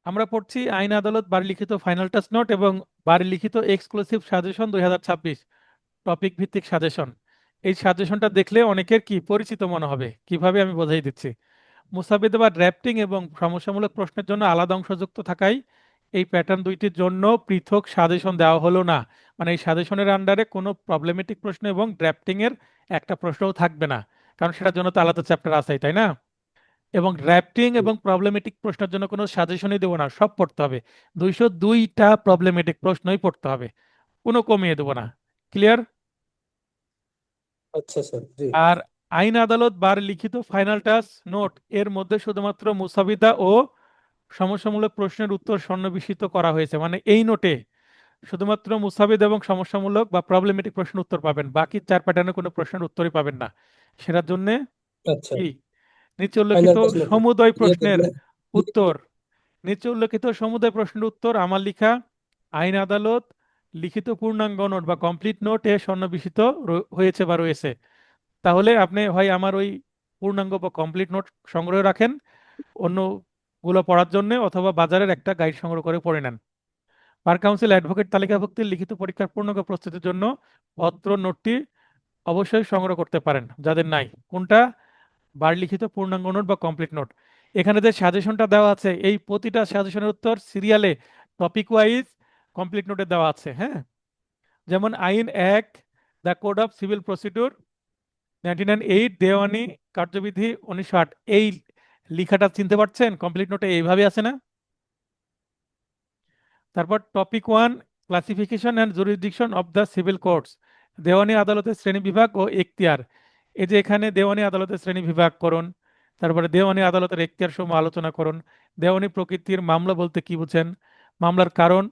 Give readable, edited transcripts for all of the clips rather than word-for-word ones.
আমরা পড়ছি আইন আদালত বাড়ি লিখিত ফাইনাল টাচ নোট এবং বাড়ি লিখিত এক্সক্লুসিভ সাজেশন 2026 টপিক ভিত্তিক সাজেশন। এই সাজেশনটা দেখলে অনেকের কি পরিচিত মনে হবে, কিভাবে আমি বোঝাই দিচ্ছি। মুসাবিদা বা ড্রাফটিং এবং সমস্যামূলক প্রশ্নের জন্য আলাদা অংশ যুক্ত থাকায় এই প্যাটার্ন দুইটির জন্য পৃথক সাজেশন দেওয়া হলো না। মানে এই সাজেশনের আন্ডারে কোনো প্রবলেমেটিক প্রশ্ন এবং ড্রাফটিং এর একটা প্রশ্নও থাকবে না, কারণ সেটার জন্য তো আলাদা চ্যাপ্টার আছেই, তাই না? এবং ড্রাফটিং এবং প্রবলেমেটিক প্রশ্নের জন্য কোনো সাজেশনই দেবো না, সব পড়তে হবে। 202টা প্রবলেমেটিক প্রশ্নই পড়তে হবে, কোনো কমিয়ে দেবো না। ক্লিয়ার? আচ্ছা স্যার, জি। আর আইন আদালত বার লিখিত ফাইনাল টাচ নোট এর মধ্যে শুধুমাত্র মুসাবিদা ও সমস্যামূলক প্রশ্নের উত্তর সন্নিবেশিত করা হয়েছে। মানে এই নোটে শুধুমাত্র মুসাবিদ এবং সমস্যামূলক বা প্রবলেমেটিক প্রশ্নের উত্তর পাবেন, বাকি চার প্যাটার্নের কোনো প্রশ্নের উত্তরই পাবেন না। সেটার জন্য আচ্ছা, কি নিচে উল্লেখিত ফাইনাল টেস্ট নোট সমুদয় ইয়ে প্রশ্নের দেখলে উত্তর নিচে উল্লেখিত সমুদয় প্রশ্নের উত্তর আমার লিখা আইন আদালত লিখিত পূর্ণাঙ্গ নোট বা কমপ্লিট নোট এ সন্নিবেশিত হয়েছে বা রয়েছে। তাহলে আপনি হয় আমার ওই পূর্ণাঙ্গ বা কমপ্লিট নোট সংগ্রহ রাখেন অন্যগুলো পড়ার জন্য, অথবা বাজারের একটা গাইড সংগ্রহ করে পড়ে নেন। বার কাউন্সিল অ্যাডভোকেট তালিকাভুক্তির লিখিত পরীক্ষার পূর্ণাঙ্গ প্রস্তুতির জন্য পত্র নোটটি অবশ্যই সংগ্রহ করতে পারেন যাদের নাই। কোনটা? বার লিখিত পূর্ণাঙ্গ নোট বা কমপ্লিট নোট। এখানে যে সাজেশনটা দেওয়া আছে এই প্রতিটা সাজেশনের উত্তর সিরিয়ালে টপিক ওয়াইজ কমপ্লিট নোটে দেওয়া আছে। হ্যাঁ, যেমন আইন 1, the code of civil procedure 1908, দেওয়ানি কার্যবিধি 1908, এই লেখাটা চিনতে পারছেন? কমপ্লিট নোটে এইভাবে আছে না? তারপর topic 1, classification and jurisdiction of the civil courts, দেওয়ানি আদালতের শ্রেণী বিভাগ ও এখতিয়ার। এই যে এখানে দেওয়ানি আদালতের শ্রেণী বিভাগ করুন, তারপরে দেওয়ানি আদালতের এখতিয়ার সমূহ আলোচনা করুন, দেওয়ানি প্রকৃতির মামলা বলতে কি বুঝেন, মামলার কারণ,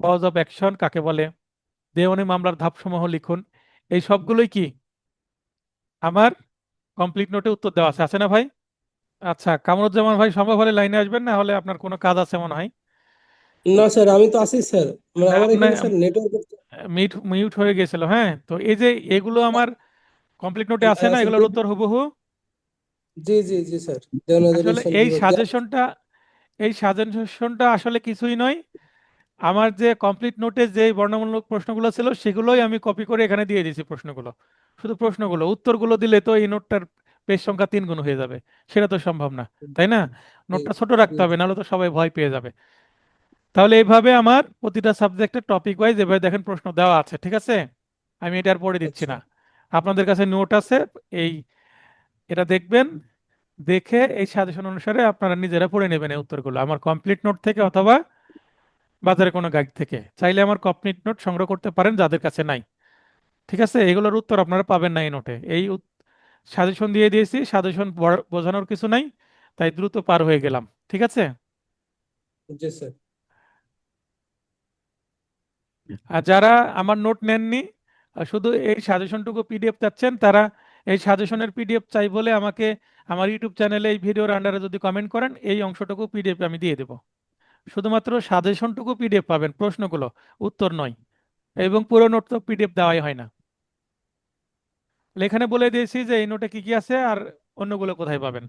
কজ অফ অ্যাকশন কাকে বলে, দেওয়ানি মামলার ধাপসমূহ লিখুন। এই সবগুলোই কি আমার কমপ্লিট নোটে উত্তর দেওয়া আছে, আছে না ভাই? আচ্ছা, কামরুজ্জামান ভাই সম্ভব হলে লাইনে আসবেন, না হলে আপনার কোনো কাজ আছে মনে হয়। না স্যার, আমি তো আছি স্যার। মানে না, আমার আপনি এখানে স্যার নেটওয়ার্ক মিউট মিউট হয়ে গেছিল। হ্যাঁ, তো এই যে এগুলো আমার কমপ্লিট নোটে আছে না, আচ্ছা, এগুলোর উত্তর হুবহু। জি জি জি স্যার, দেওয়ানি আদালত আসলে শ্রেণী এই বিভাগ যা। সাজেশনটা এই সাজেশনটা আসলে কিছুই নয়। আমার যে কমপ্লিট নোটে যে বর্ণনামূলক প্রশ্নগুলো ছিল সেগুলোই আমি কপি করে এখানে দিয়ে দিয়েছি প্রশ্নগুলো। শুধু প্রশ্নগুলো, উত্তরগুলো দিলে তো এই নোটটার পেজ সংখ্যা 3 গুণ হয়ে যাবে, সেটা তো সম্ভব না, তাই না? জি নোটটা ছোট জি রাখতে হবে, জি। নাহলে তো সবাই ভয় পেয়ে যাবে। তাহলে এইভাবে আমার প্রতিটা সাবজেক্টের টপিক ওয়াইজ এভাবে দেখেন প্রশ্ন দেওয়া আছে, ঠিক আছে? আমি এটা আর পড়ে দিচ্ছি আচ্ছা না। আপনাদের কাছে নোট আছে, এই এটা দেখবেন, দেখে এই সাজেশন অনুসারে আপনারা নিজেরা পড়ে নেবেন এই উত্তরগুলো আমার কমপ্লিট নোট থেকে, অথবা বাজারে কোনো গাইড থেকে। চাইলে আমার কমপ্লিট নোট সংগ্রহ করতে পারেন যাদের কাছে নাই। ঠিক আছে, এগুলোর উত্তর আপনারা পাবেন না এই নোটে। এই সাজেশন দিয়ে দিয়েছি, সাজেশন বোঝানোর কিছু নাই, তাই দ্রুত পার হয়ে গেলাম। ঠিক আছে? জি স্যার। আর যারা আমার নোট নেননি, শুধু এই সাজেশনটুকু পিডিএফ চাচ্ছেন, তারা এই সাজেশনের পিডিএফ চাই বলে আমাকে আমার ইউটিউব চ্যানেলে এই ভিডিওর আন্ডারে যদি কমেন্ট করেন, এই অংশটুকু পিডিএফ আমি দিয়ে দেবো। শুধুমাত্র সাজেশনটুকু পিডিএফ পাবেন, প্রশ্নগুলো, উত্তর নয়। এবং পুরো নোট তো পিডিএফ দেওয়াই হয় না। তাহলে এখানে বলে দিয়েছি যে এই নোটে কি কি আছে আর অন্যগুলো কোথায় পাবেন।